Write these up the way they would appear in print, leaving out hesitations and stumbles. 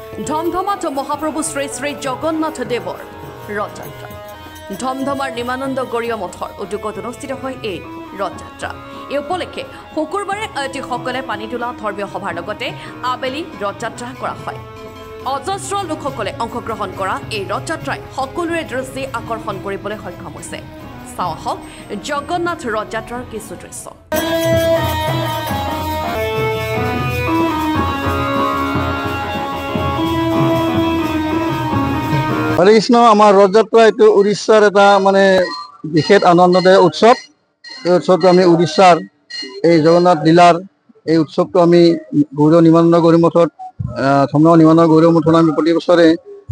ধমধমাত মহাপ্ৰভু শ্ৰী শ্ৰী জগন্নাথ দেৱৰ ৰথযাত্ৰা। ধমধমাৰ নিমানন্দ গৌৰীয় মঠৰ উদ্যোগত অনুষ্ঠিত হয় এই ৰথযাত্ৰা। এই উপলক্ষে শুকুৰবাৰে আয়তীসকলে পানী তোলা ধৰ্মীয় সভাৰ লগতে আবেলি ৰথযাত্ৰা কৰা হয়। অজস্ৰ লোকসকলে অংশগ্ৰহণ কৰা এই ৰথযাত্ৰাই সকলোৰে দৃষ্টি আকৰ্ষণ কৰিবলৈ সক্ষম হৈছে। চাওঁ আহক জগন্নাথ ৰথযাত্ৰাৰ কিছু দৃশ্য। হৰে কৃষ্ণ। আমাৰ ৰথযাত্ৰা এইটো উৰিষ্যাৰ এটা মানে বিশেষ আনন্দদায়ক উৎসৱ। এই উৎসৱটো আমি উৰিষ্যাৰ এই জগন্নাথ লীলাৰ এই উৎসৱটো আমি নিমানন্দ গৌৰী মঠত ধমধমা নিমানন্দ গৌৰী মঠত আমি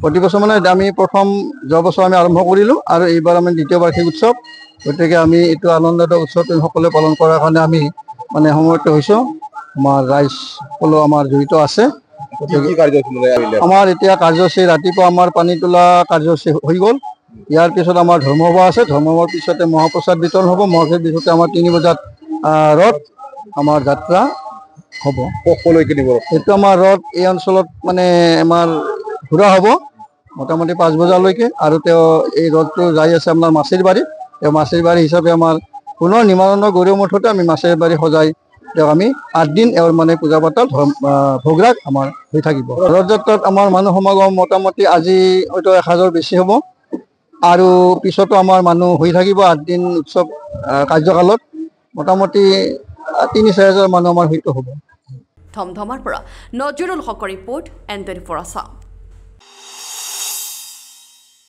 প্ৰতি বছৰ মানে আমি প্ৰথম যোৱা বছৰ আমি আৰম্ভ কৰিলোঁ আৰু এইবাৰ আমি দ্বিতীয় বাৰ্ষিক উৎসৱ। গতিকে আমি এইটো আনন্দদায়ক উৎসৱটো সকলোৱে পালন কৰাৰ কাৰণে আমি মানে সমবেত হৈছোঁ। আমাৰ ৰাইজ সকলো আমাৰ জড়িত আছে। আমাৰ এতিয়া কাৰ্যসূচী ৰাতিপুৱা আমাৰ পানী তোলা কাৰ্যসূচী হৈ গ'ল। ইয়াৰ পিছত আমাৰ ধৰ্মসভা আছে। ধৰ্মসভাৰ পিছতে মহাপ্ৰসাদ বিতৰণ হ'ব। মহাপ্ৰসাদ পিছতে আমাৰ 3 বজাত ৰথ আমাৰ যাত্ৰা হ'ব। এইটো আমাৰ ৰথ এই অঞ্চলত মানে আমাৰ ঘূৰা হ'ব মোটামুটি 5 বজালৈকে। আৰু তেওঁ এই ৰথটো যাই আছে আপোনাৰ মাছিৰ বাৰী। তেওঁ মাছিৰ বাৰী হিচাপে আমাৰ পুনৰ নিমানন্দ গৌৰী মঠতে আমি মাছিৰ বাৰী সজাই তেওঁক আমি 8 দিন এওঁৰ মানে পূজা পাতল ভোগৰাগ আমাৰ হৈ থাকিব। ৰথযাত্ৰাত আমাৰ মানুহ সমাগম মোটামুটি আজি হয়তো 1000 বেছি হ'ব আৰু পিছতো আমাৰ মানুহ হৈ থাকিব। 8 দিন উৎসৱ কাৰ্যকালত মোটামুটি 3-4 হাজাৰ মানুহ আমাৰ হয়তো হ'ব। ধমধমাৰ পৰা নজৰুল হকৰ ৰিপৰ্ট N24 আছাম।